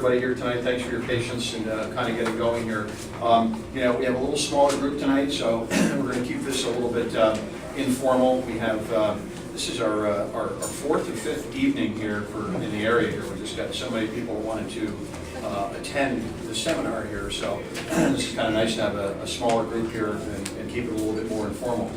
everybody here tonight. Thanks for your patience and kind of getting going here. You know, we have a little smaller group tonight, so we're going to keep this a little bit informal. We have, this is our fourth or fifth evening here in the area here. We just got so many people who wanted to attend the seminar here, so this is kind of nice to have a smaller group here and keep it a little bit more informal.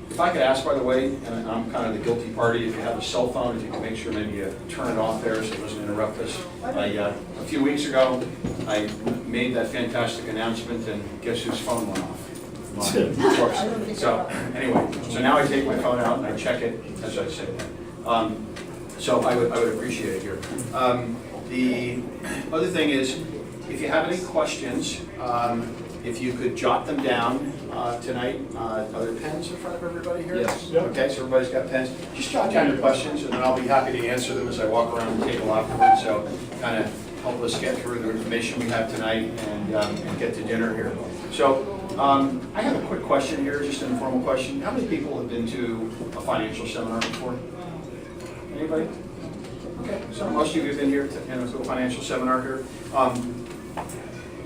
If I could ask, by the way, and I'm kind of the guilty party, if you have a cell phone, if you can make sure maybe you turn it off there so it doesn't interrupt us. A few weeks ago, I made that fantastic announcement, and guess whose phone went off? Mine, of course. So anyway, so now I take my phone out and I check it as I say that. So I would appreciate it here. The other thing is, if you have any questions, if you could jot them down tonight. Are there pens in front of everybody here? Yes. Okay, so everybody's got pens. Just jot down your questions, and then I'll be happy to answer them as I walk around the table afterwards. So kind of help us get through the information we have tonight and get to dinner here. So I have a quick question here, just an informal question. How many people have been to a financial seminar before? Anybody? Okay, so most of you have been here to a financial seminar here.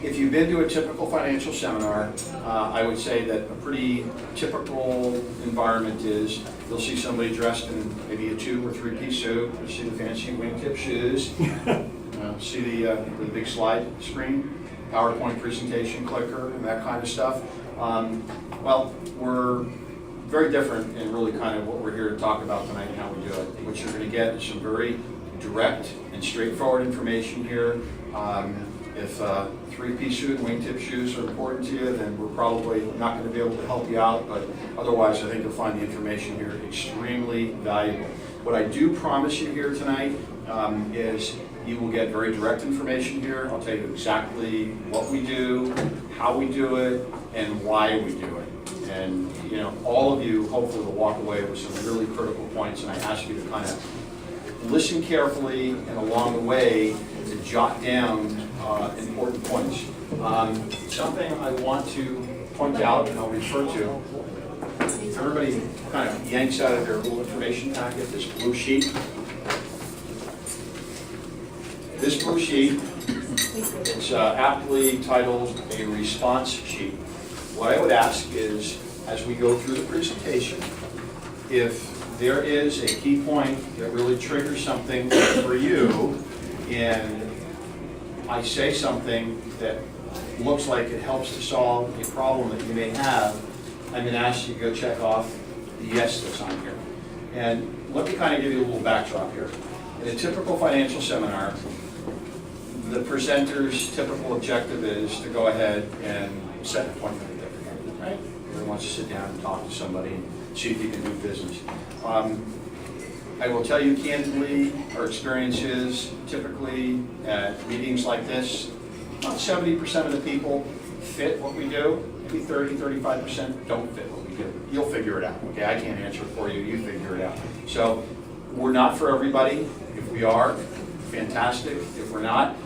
If you've been to a typical financial seminar, I would say that a pretty typical environment is you'll see somebody dressed in maybe a 2 or 3-piece suit. You'll see the fancy wingtip shoes. See the big slide screen, PowerPoint presentation clicker, and that kind of stuff. Well, we're very different in really kind of what we're here to talk about tonight and how we do it. What you're going to get is some very direct and straightforward information here. If 3-piece suit and wingtip shoes are important to you, then we're probably not going to be able to help you out, but otherwise I think you'll find the information here extremely valuable. What I do promise you here tonight is you will get very direct information here. I'll tell you exactly what we do, how we do it, and why we do it. And you know, all of you hopefully will walk away with some really critical points, and I ask you to kind of listen carefully and along the way to jot down important points. Something I want to point out and I'll refer to, everybody kind of yanks out of their little information packet this blue sheet. This blue sheet, it's aptly titled a response sheet. What I would ask is, as we go through the presentation, if there is a key point that really triggers something for you, and I say something that looks like it helps to solve a problem that you may have, I'm going to ask you to go check off the yes that's on here. And let me kind of give you a little backdrop here. In a typical financial seminar, the presenter's typical objective is to go ahead and set an appointment with everybody, right? Everyone wants to sit down and talk to somebody and see if you can do business. I will tell you candidly, our experience is typically at meetings like this, about 70% of the people fit what we do, maybe 35% don't fit what we do. You'll figure it out, okay? I can't answer it for you, you figure it out. So we're not for everybody. If we are, fantastic. If we're not,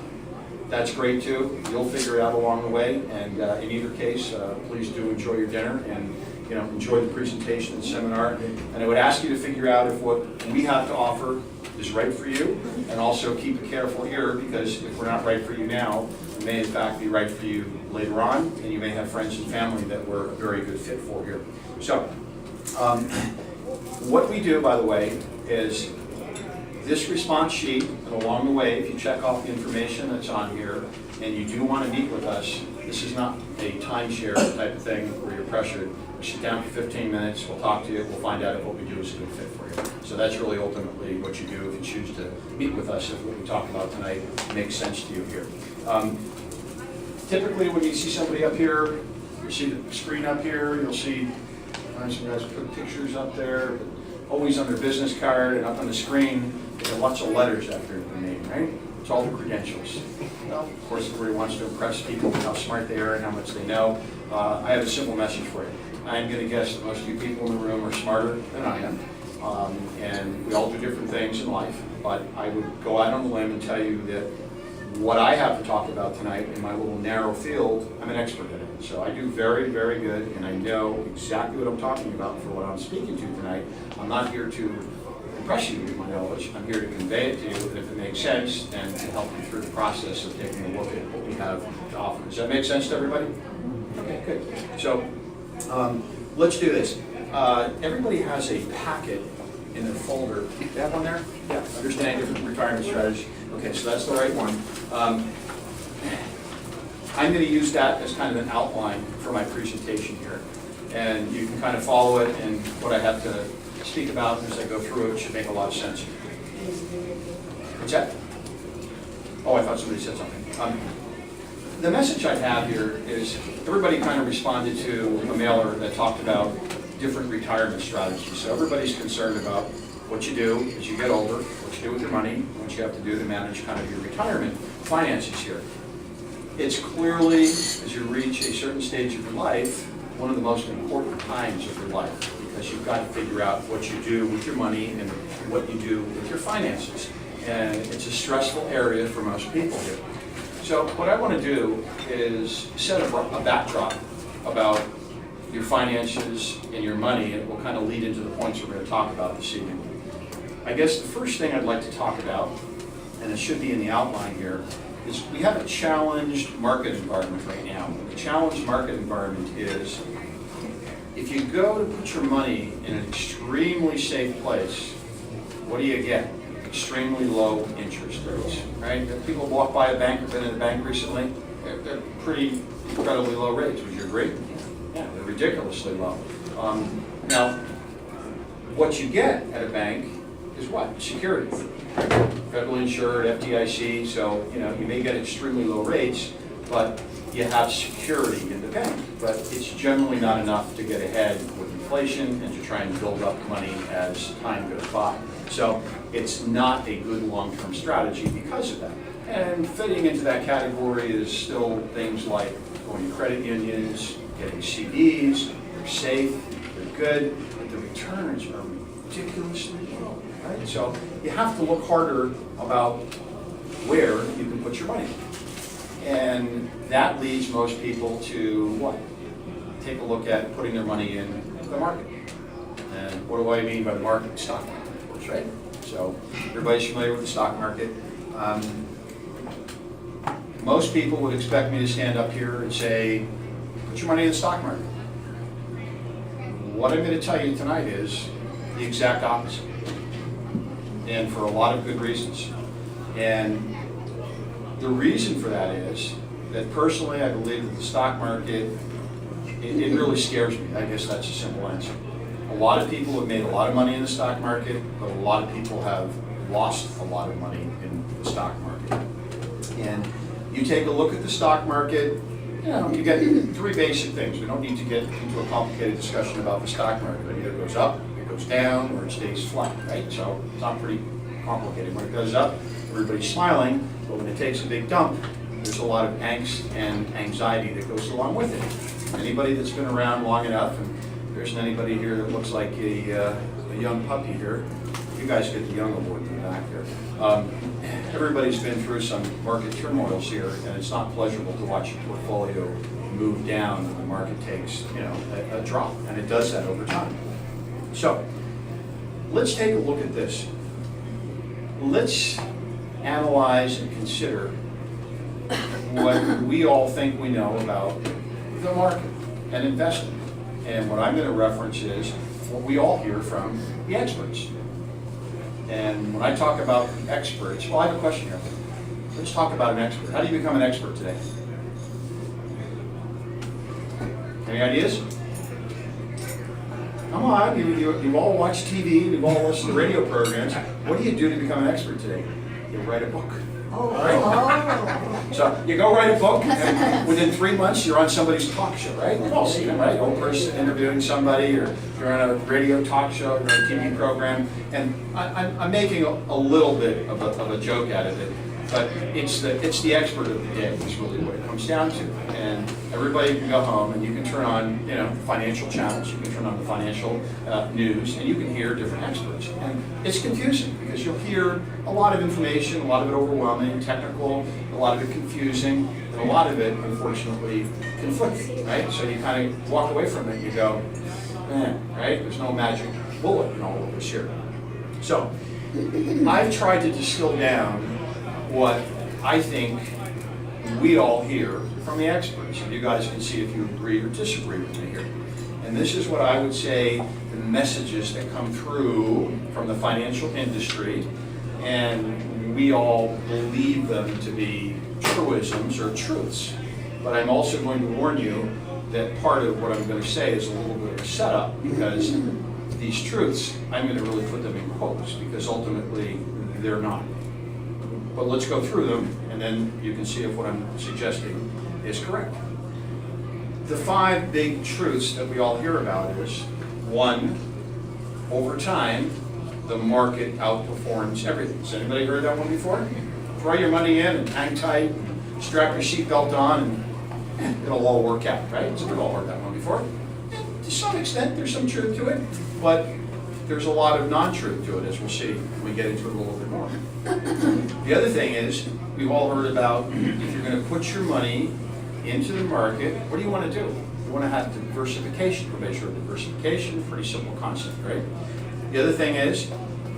that's great too. You'll figure it out along the way, and in either case, please do enjoy your dinner and enjoy the presentation and seminar. And I would ask you to figure out if what we have to offer is right for you, and also keep a careful ear, because if we're not right for you now, we may in fact be right for you later on, and you may have friends and family that we're a very good fit for here. So, what we do, by the way, is this response sheet, and along the way, if you check off the information that's on here, and you do want to meet with us, this is not a timeshare type of thing where you're pressured. Sit down for 15 minutes, we'll talk to you, we'll find out if what we do is a good fit for you. So that's really ultimately what you do if you choose to meet with us, if what we talk about tonight makes sense to you here. Typically when you see somebody up here, you see the screen up here, you'll see some guys put pictures up there, but always on their business card and up on the screen, they have lots of letters after their name, right? It's all the credentials. Well, of course, everybody wants to impress people with how smart they are and how much they know. I have a simple message for you. I'm going to guess that most of you people in the room are smarter than I am, and we all do different things in life, but I would go out on a limb and tell you that what I have to talk about tonight in my little narrow field, I'm an expert at it. So I do very, very good, and I know exactly what I'm talking about for what I'm speaking to tonight. I'm not here to impress you with my knowledge. I'm here to convey it to you, and if it makes sense, then to help you through the process of taking a look at what we have to offer. Does that make sense to everybody? Okay, good. So let's do this. Everybody has a packet in their folder. You have one there? Yeah. Understanding different retirement strategies. Okay, so that's the right one. I'm going to use that as kind of an outline for my presentation here. And you can kind of follow it, and what I have to speak about as I go through it should make a lot of sense. What's that? Oh, I thought somebody said something. The message I have here is everybody kind of responded to a mailer that talked about different retirement strategies. So everybody's concerned about what you do as you get older, what you do with your money, what you have to do to manage kind of your retirement finances here. It's clearly, as you reach a certain stage of your life, one of the most important times of your life, because you've got to figure out what you do with your money and what you do with your finances. And it's a stressful area for most people here. So what I want to do is set a backdrop about your finances and your money, and it will kind of lead into the points we're going to talk about this evening. I guess the first thing I'd like to talk about, and it should be in the outline here, is we have a challenged market environment right now. The challenged market environment is if you go to put your money in an extremely safe place, what do you get? Extremely low interest rates, right? If people walk by a bank, have been in a bank recently, they're pretty incredibly low rates. Would you agree? Yeah, they're ridiculously low. Now, what you get at a bank is what? Security. Federally insured, FDIC, so you may get extremely low rates, but you have security in the bank. But it's generally not enough to get ahead with inflation and to try and build up money as time goes by. So it's not a good long-term strategy because of that. And fitting into that category is still things like going to credit unions, getting CDs. They're safe, they're good, but the returns are ridiculously low. Right? So you have to look harder about where you can put your money. And that leads most people to what? Take a look at putting their money in the market. And what do I mean by the market? Stock market, of course, right? So everybody's familiar with the stock market. Most people would expect me to stand up here and say, put your money in the stock market. What I'm going to tell you tonight is the exact opposite. And for a lot of good reasons. And the reason for that is that personally I believe that the stock market, it really scares me. I guess that's a simple answer. A lot of people have made a lot of money in the stock market, but a lot of people have lost a lot of money in the stock market. And you take a look at the stock market, you get three basic things. We don't need to get into a complicated discussion about the stock market. It either goes up, it goes down, or it stays flat, right? So it's not pretty complicated. When it goes up, everybody's smiling, but when it takes a big dump, there's a lot of angst and anxiety that goes along with it. Anybody that's been around long enough, and there isn't anybody here that looks like a young puppy here. You guys get the young award in the back here. Everybody's been through some market turmoils here, and it's not pleasurable to watch your portfolio move down when the market takes, a drop, and it does that over time. So, let's take a look at this. Let's analyze and consider what we all think we know about the market and investing. And what I'm going to reference is what we all hear from the experts. And when I talk about experts, well, I have a question here. Let's talk about an expert. How do you become an expert today? Any ideas? Come on, you all watch TV, you've all listened to radio programs. What do you do to become an expert today? You write a book. Oh. Right? So you go write a book, and within 3 months you're on somebody's talk show, right? You've all seen it, right? Old person interviewing somebody, or you're on a radio talk show, or a TV program. And I'm making a little bit of a joke out of it, but it's the expert of the day is really what it comes down to. And everybody can go home and you can turn on financial channels, you can turn on the financial news, and you can hear different experts. And it's confusing because you'll hear a lot of information, a lot of it overwhelming, technical, a lot of it confusing, and a lot of it, unfortunately, conflicting, right? So you kind of walk away from it and you go, man, right? There's no magic bullet in all of this here. So I've tried to distill down what I think we all hear from the experts, and you guys can see if you agree or disagree with me here. And this is what I would say the messages that come through from the financial industry, and we all believe them to be truisms or truths. But I'm also going to warn you that part of what I'm going to say is a little bit of a setup, because these truths, I'm going to really put them in quotes, because ultimately they're not. But let's go through them, and then you can see if what I'm suggesting is correct. The 5 big truths that we all hear about is, 1, over time, the market outperforms everything. Has anybody heard that one before? Throw your money in and hang tight, and strap your seatbelt on, and it'll all work out, right? So we've all heard that one before. And to some extent, there's some truth to it, but there's a lot of non-truth to it, as we'll see when we get into it a little bit more. The other thing is, we've all heard about, if you're going to put your money into the market, what do you want to do? You want to have diversification. We measure diversification, pretty simple concept, right? The other thing is,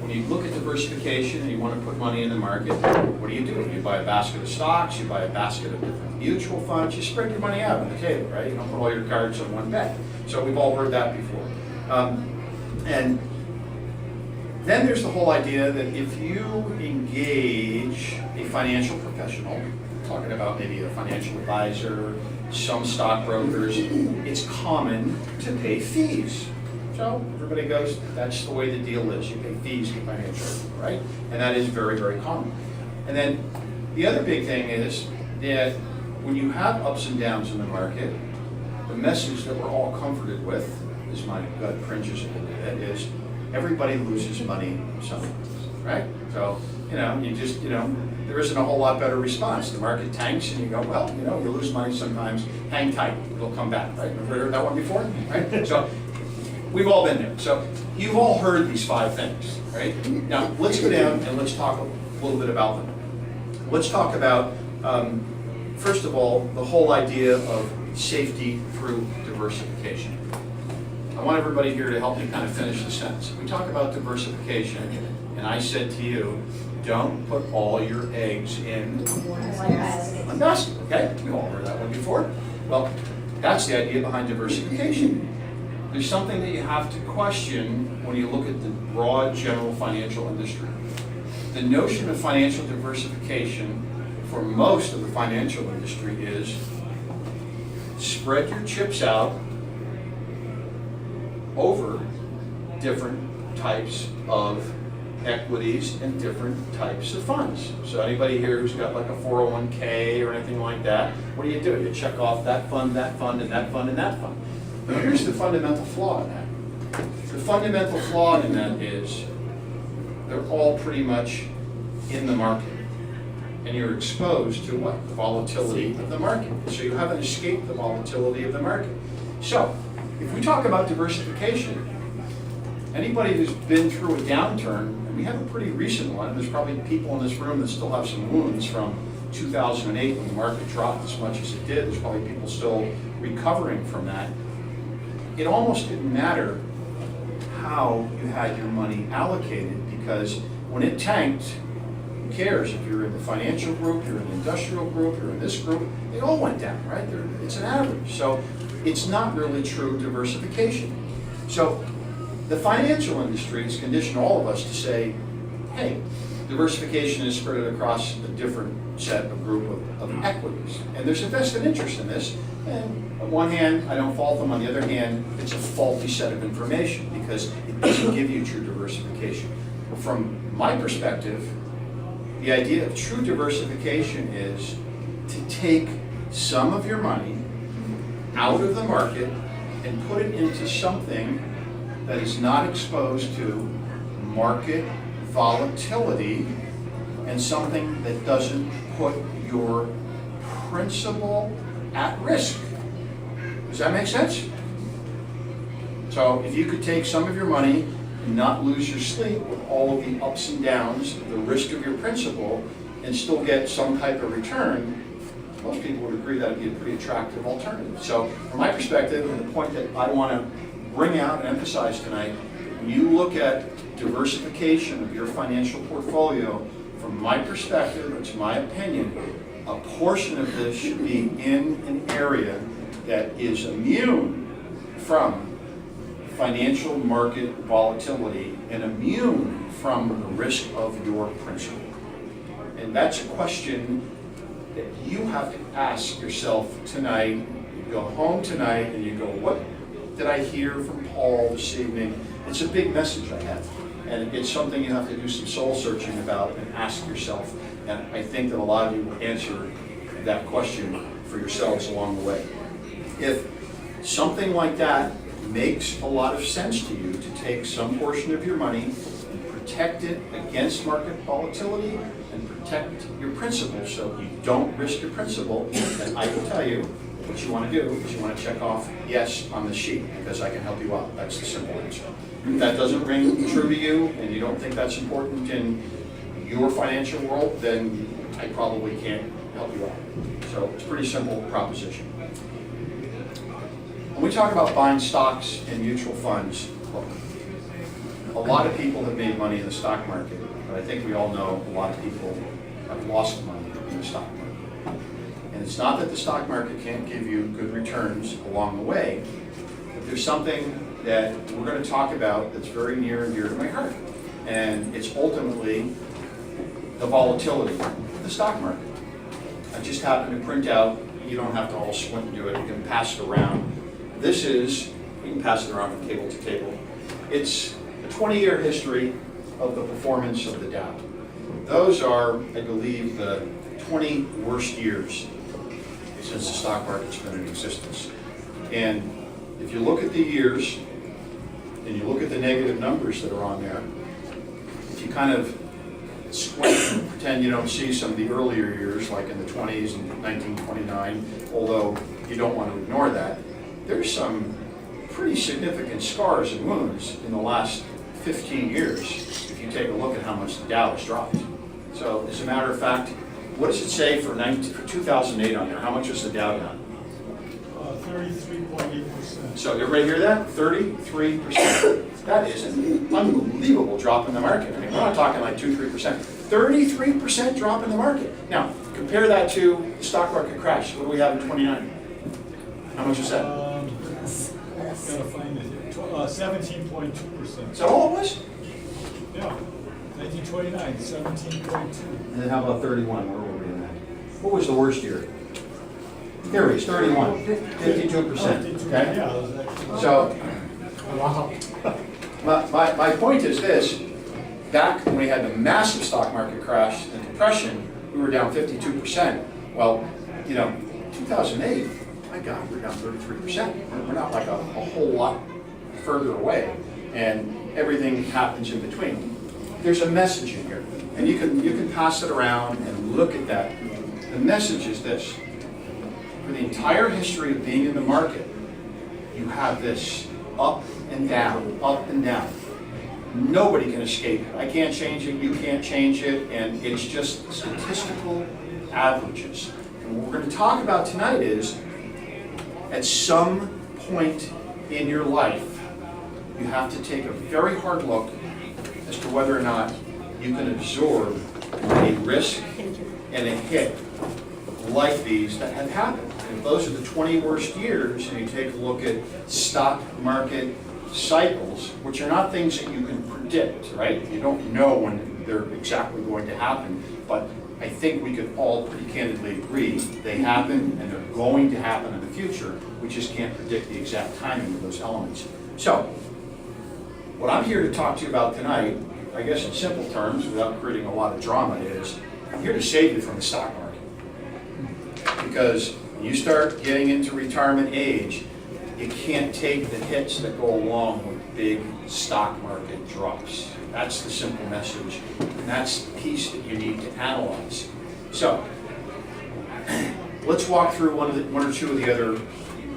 when you look at diversification and you want to put money in the market, what do? You buy a basket of stocks, you buy a basket of different mutual funds, you spread your money out on the table, right? You don't put all your cards on one bet. So we've all heard that before. And then there's the whole idea that if you engage a financial professional, talking about maybe a financial advisor, some stockbrokers, it's common to pay fees. So everybody goes, that's the way the deal is. You pay fees to financial, right? And that is very, very common. And then the other big thing is that when you have ups and downs in the market, the message that we're all comforted with, as my gut cringes a little bit, is everybody loses money sometimes, right? So, there isn't a whole lot better response. The market tanks and you go, well, you lose money sometimes, hang tight, it'll come back, right? Ever heard that one before, right? So we've all been there. So you've all heard these 5 things, right? Now, let's go down and let's talk a little bit about them. Let's talk about, first of all, the whole idea of safety through diversification. I want everybody here to help me kind of finish the sentence. We talk about diversification, and I said to you, don't put all your eggs in one basket, okay? We've all heard that one before. Well, that's the idea behind diversification. There's something that you have to question when you look at the broad general financial industry. The notion of financial diversification for most of the financial industry is spread your chips out over different types of equities and different types of funds. So anybody here who's got like a 401k or anything like that, what do? You check off that fund, and that fund, and that fund. Now here's the fundamental flaw in that. The fundamental flaw in that is they're all pretty much in the market. And you're exposed to what? The volatility of the market. So you haven't escaped the volatility of the market. So if we talk about diversification, anybody who's been through a downturn, and we have a pretty recent one, and there's probably people in this room that still have some wounds from 2008 when the market dropped as much as it did. There's probably people still recovering from that. It almost didn't matter how you had your money allocated, because when it tanked, who cares if you're in the financial group, you're in the industrial group, you're in this group, it all went down, right? It's an average. So it's not really true diversification. So the financial industry has conditioned all of us to say, hey, diversification is spread across a different set of group of equities. And there's a vested interest in this. And on one hand, I don't fault them. On the other hand, it's a faulty set of information because it doesn't give you true diversification. From my perspective, the idea of true diversification is to take some of your money out of the market and put it into something that is not exposed to market volatility and something that doesn't put your principal at risk. Does that make sense? So if you could take some of your money and not lose your sleep with all of the ups and downs, the risk of your principal, and still get some type of return, most people would agree that would be a pretty attractive alternative. So from my perspective, and the point that I want to bring out and emphasize tonight, when you look at diversification of your financial portfolio, from my perspective, it's my opinion, a portion of this should be in an area that is immune from financial market volatility and immune from the risk of your principal. And that's a question that you have to ask yourself tonight. You go home tonight and you go, what did I hear from Paul this evening? It's a big message I have. And it's something you have to do some soul searching about and ask yourself. And I think that a lot of you will answer that question for yourselves along the way. If something like that makes a lot of sense to you, to take some portion of your money and protect it against market volatility and protect your principal so you don't risk your principal, then I will tell you what you want to do is you want to check off yes on the sheet because I can help you out. That's the simple answer. If that doesn't ring true to you and you don't think that's important in your financial world, then I probably can't help you out. So it's a pretty simple proposition. When we talk about buying stocks and mutual funds, look, a lot of people have made money in the stock market, but I think we all know a lot of people have lost money in the stock market. And it's not that the stock market can't give you good returns along the way, but there's something that we're going to talk about that's very near and dear to my heart. And it's ultimately the volatility of the stock market. I just happened to print out, you don't have to all squint and do it, you can pass it around. This is, you can pass it around from table to table. It's a 20-year history of the performance of the Dow. Those are, I believe, the 20 worst years since the stock market's been in existence. And if you look at the years, and you look at the negative numbers that are on there, if you kind of squint and pretend you don't see some of the earlier years, like in the 20s and 1929, although you don't want to ignore that, there's some pretty significant scars and wounds in the last 15 years if you take a look at how much the Dow has dropped. So as a matter of fact, what does it say for 2008 on there? How much was the Dow down? 33.8%. So everybody hear that? 33%. That is an unbelievable drop in the market. I mean, we're not talking like 2-3%. 33% drop in the market. Now, compare that to the stock market crash. What do we have in 29? How much was that? Gotta find it here. 17.2%. Is that all it was? Yeah. 1929, 17.2. And then how about 31? Where were we in that? What was the worst year? Here it is, 31. 52%. Okay? Yeah, that was actually. So, Wow. my point is this. Back when we had the massive stock market crash and depression, we were down 52%. Well, 2008, my God, we're down 33%. We're not like a whole lot further away. And everything happens in between. There's a message in here. And you can pass it around and look at that. The message is this. For the entire history of being in the market, you have this up and down, up and down. Nobody can escape it. I can't change it, you can't change it, and it's just statistical averages. And what we're going to talk about tonight is, at some point in your life, you have to take a very hard look as to whether or not you can absorb a risk and a hit like these that have happened. And if those are the 20 worst years, and you take a look at stock market cycles, which are not things that you can predict, right? You don't know when they're exactly going to happen, but I think we could all pretty candidly agree they happen and they're going to happen in the future. We just can't predict the exact timing of those elements. So, what I'm here to talk to you about tonight, I guess in simple terms, without creating a lot of drama, is I'm here to save you from the stock market. Because when you start getting into retirement age, you can't take the hits that go along with big stock market drops. That's the simple message, and that's the piece that you need to analyze. So, let's walk through one or two of the other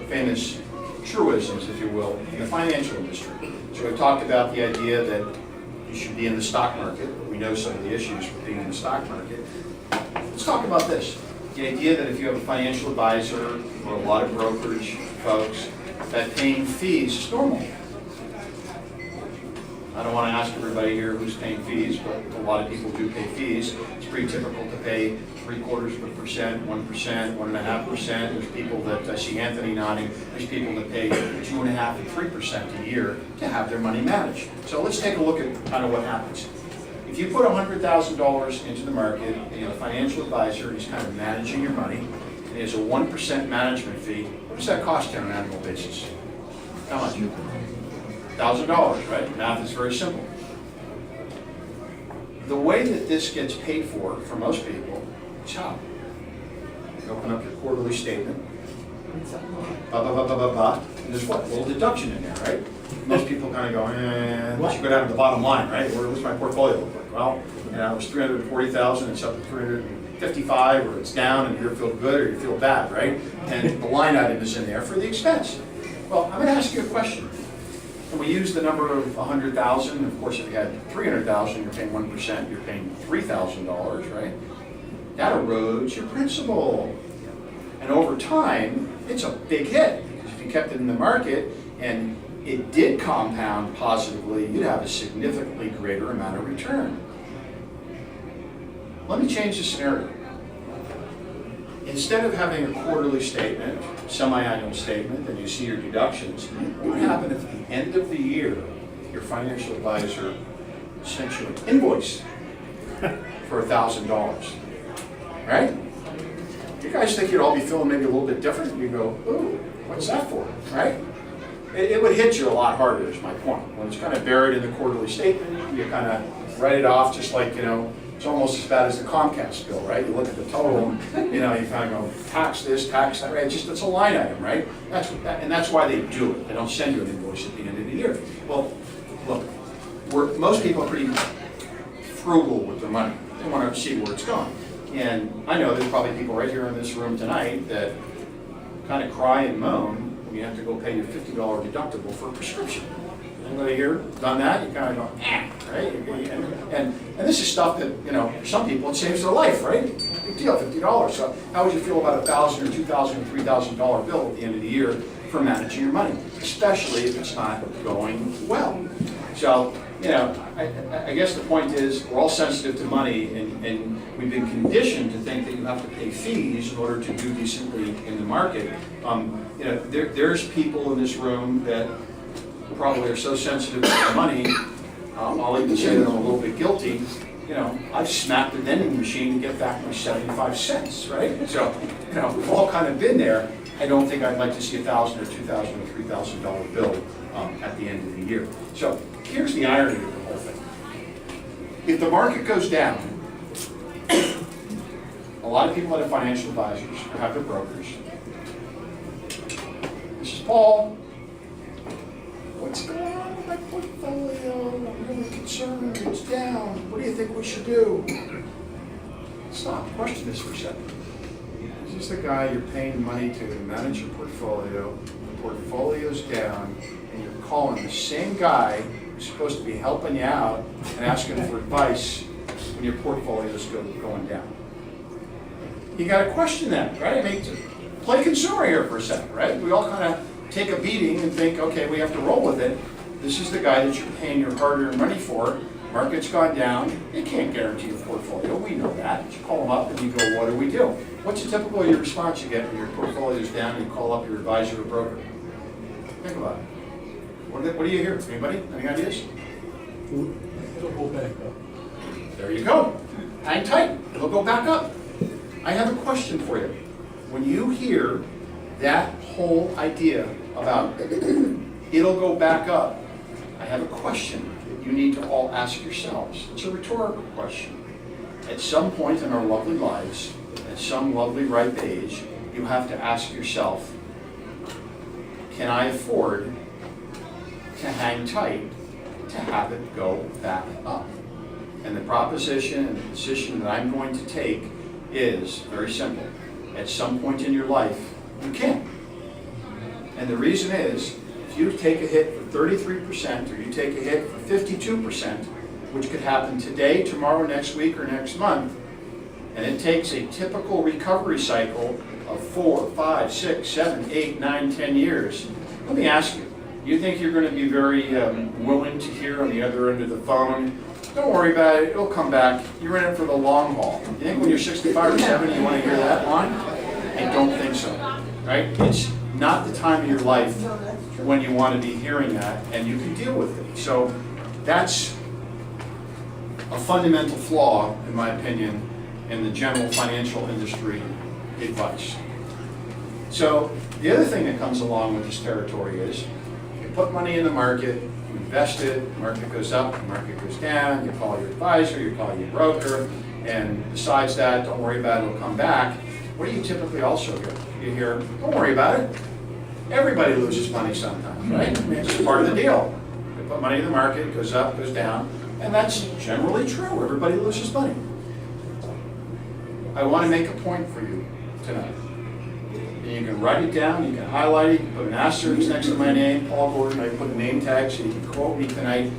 famous truisms, if you will, in the financial industry. So we've talked about the idea that you should be in the stock market. We know some of the issues with being in the stock market. Let's talk about this. The idea that if you have a financial advisor or a lot of brokerage folks, that paying fees is normal. don't want to ask everybody here who's paying fees, but a lot of people do pay fees. It's pretty typical to pay 0.75%, 1%, 1.5%. There's people that, I see Anthony nodding, there's people that pay 2.5% and 3% a year to have their money managed. So let's take a look at kind of what happens. If you put $100,000 into the market, and you have a financial advisor, he's kind of managing your money, and he has a 1% management fee, what does that cost you on an annual basis? How much? $1,000, right? Math is very simple. The way that this gets paid for most people, is how? You open up your quarterly statement, and there's what? A little deduction in there, right? Most people kind of go, once you go down to the bottom line, right? What's my portfolio look like? Well, it was 340,000, it's up to 355, or it's down, and you feel good or you feel bad, right? And the line item is in there for the expense. Well, I'm going to ask you a question. And we use the number of 100,000. Of course, if you had 300,000, you're paying 1%, you're paying $3,000, right? That erodes your principal. And over time, it's a big hit. Because if you kept it in the market and it did compound positively, you'd have a significantly greater amount of return. Let me change the scenario. Instead of having a quarterly statement, semi-annual statement, and you see your deductions, what would happen if at the end of the year, your financial advisor sent you an invoice for $1,000, right? You guys think you'd all be feeling maybe a little bit different? You go, ooh, what's that for, right? It would hit you a lot harder, is my point. When it's kind of buried in the quarterly statement, you kind of write it off just like, it's almost as bad as the Comcast bill, right? You look at the total, you kind of go, tax this, tax that, right? It's a line item, right? And that's why they do it. They don't send you an invoice at the end of the year. Well, look, most people are pretty frugal with their money. They want to see where it's going. And I know there's probably people right here in this room tonight that kind of cry and moan when you have to go pay your $50 deductible for a prescription. Anybody here done that? You kind of go, right? And this is stuff that, for some people, it saves their life, right? Big deal, $50. So how would you feel about $1,000 or $2,000 or $3,000 bill at the end of the year for managing your money, especially if it's not going well? So, I guess the point is we're all sensitive to money, and we've been conditioned to think that you have to pay fees in order to do decently in the market. There's people in this room that probably are so sensitive to money, I'll even say that I'm a little bit guilty. I've smacked the vending machine to get back my 75 cents, right? So, we've all kind of been there. I don't think I'd like to see $1,000 or $2,000 or $3,000 bill at the end of the year. So here's the irony of the whole thing. If the market goes down, a lot of people that have financial advisors or have their brokers. This is Paul. What's going on with my portfolio? I'm really concerned. It's down. What do you think we should do? Stop. Question this for a second. Is this the guy you're paying money to manage your portfolio? The portfolio's down, and you're calling the same guy who's supposed to be helping you out and asking for advice when your portfolio's going down. You got to question that, right? Play consumer here for a second, right? We all kind of take a beating and think, okay, we have to roll with it. This is the guy that you're paying your hard-earned money for. Market's gone down. They can't guarantee your portfolio. We know that. But you call them up and you go, what do we do? What's the typical your response you get when your portfolio's down and you call up your advisor or broker? Think about it. What do you hear? Anybody? Any ideas? It'll go back up. There you go. Hang tight. It'll go back up. I have a question for you. When you hear that whole idea about it'll go back up, I have a question that you need to all ask yourselves. It's a rhetorical question. At some point in our lovely lives, at some lovely ripe age, you have to ask yourself, can I afford to hang tight to have it go back up? And the proposition and the position that I'm going to take is very simple. At some point in your life, you can. And the reason is, if you take a hit for 33% or you take a hit for 52%, which could happen today, tomorrow, next week, or next month, and it takes a typical recovery cycle of 4, 5, 6, 7, 8, 9, 10 years, let me ask you, You think you're going to be very willing to hear on the other end of the phone? Don't worry about it, it'll come back. You're in it for the long haul. You think when you're 65 or 70 you want to hear that line? I don't think so, right? It's not the time of your life when you want to be hearing that, and you can deal with it. So that's a fundamental flaw, in my opinion, in the general financial industry advice. So the other thing that comes along with this territory is you put money in the market, you invest it, the market goes up, the market goes down, you call your advisor, you call your broker, and besides that, don't worry about it, it'll come back. What do you typically also hear? You hear, don't worry about it. Everybody loses money sometimes, right? I mean, it's just part of the deal. You put money in the market, it goes up, goes down, and that's generally true. Everybody loses money. I want to make a point for you tonight. And you can write it down, you can highlight it, you can put an asterisk next to my name, Paul Gordon, I put a name tag so you can quote me tonight.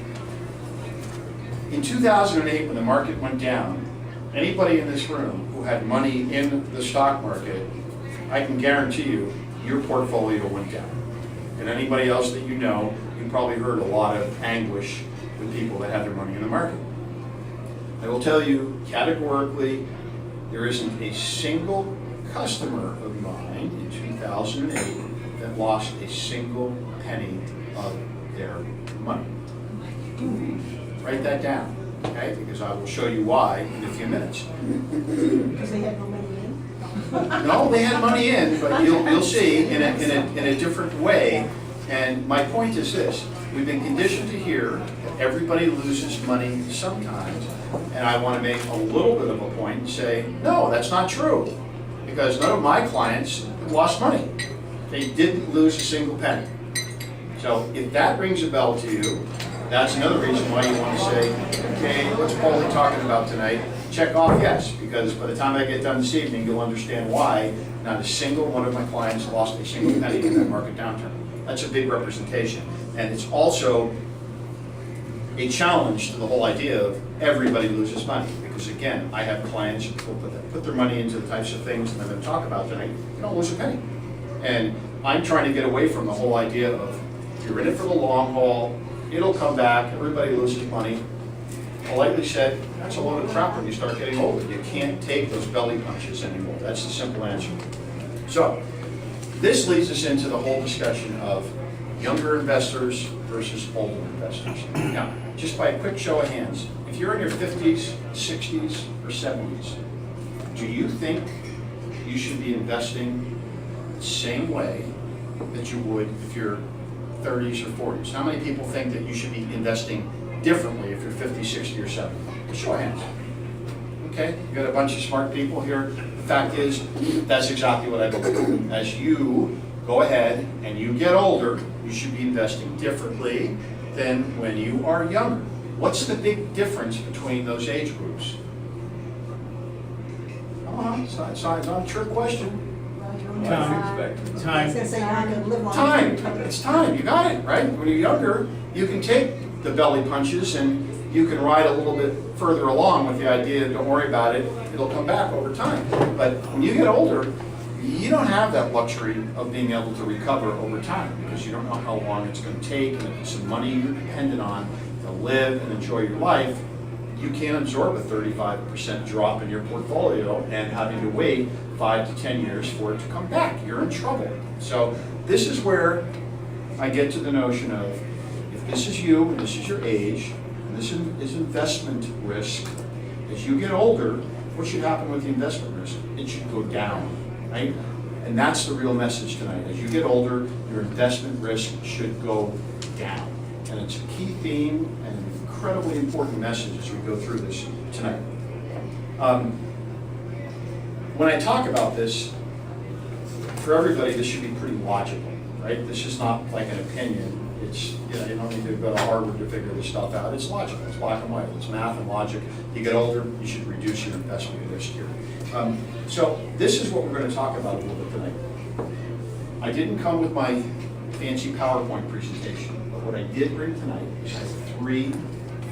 In 2008, when the market went down, anybody in this room who had money in the stock market, I can guarantee you, your portfolio went down. And anybody else that you know, you probably heard a lot of anguish with people that had their money in the market. I will tell you categorically, there isn't a single customer of mine in 2008 that lost a single penny of their money. Write that down, okay? Because I will show you why in a few minutes. Because they had no money in? No, they had money in, but you'll see in a different way. And my point is this: we've been conditioned to hear that everybody loses money sometimes, and I want to make a little bit of a point and say, no, that's not true, because none of my clients lost money. They didn't lose a single penny. So if that rings a bell to you, that's another reason why you want to say, okay, what's Paulie talking about tonight? Check off yes, because by the time I get done this evening, you'll understand why not a single one of my clients lost a single penny in that market downturn. That's a big representation. And it's also a challenge to the whole idea of everybody loses money. Because again, I have clients who put their money into the types of things that I'm going to talk about tonight, they don't lose a penny. And I'm trying to get away from the whole idea of you're in it for the long haul, it'll come back, everybody loses money. Politely said, that's a load of crap when you start getting older. You can't take those belly punches anymore. That's the simple answer. So, this leads us into the whole discussion of younger investors versus older investors. Now, just by a quick show of hands, if you're in your 50s, 60s, or 70s, do you think you should be investing the same way that you would if you're 30s or 40s? How many people think that you should be investing differently if you're 50, 60, or 70? Show of hands. Okay, you got a bunch of smart people here. The fact is, that's exactly what I believe. As you go ahead and you get older, you should be investing differently than when you are younger. What's the big difference between those age groups? Come on, it's not a trick question. I was going to say, you're not going to live long. Time. It's time. You got it, right? When you're younger, you can take the belly punches and you can ride a little bit further along with the idea, don't worry about it, it'll come back over time. But when you get older, you don't have that luxury of being able to recover over time because you don't know how long it's going to take, and if it's some money you're dependent on to live and enjoy your life, you can't absorb a 35% drop in your portfolio and having to wait 5 to 10 years for it to come back. You're in trouble. So this is where I get to the notion of, if this is you and this is your age, and this is investment risk, as you get older, what should happen with the investment risk? It should go down, right? And that's the real message tonight. As you get older, your investment risk should go down. And it's a key theme and an incredibly important message as we go through this tonight. When I talk about this, for everybody, this should be pretty logical, right? This is not like an opinion. It's, you don't need to go to Harvard to figure this stuff out. It's logical, it's black and white, it's math and logic. You get older, you should reduce your investment risk here. So this is what we're going to talk about a little bit tonight. I didn't come with my fancy PowerPoint presentation, but what I did bring tonight is 3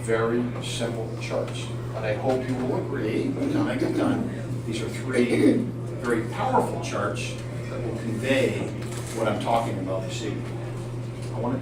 very simple charts. But I hope you will agree, by the time I get done, these are 3 very powerful charts that will convey what I'm talking about this evening. I want to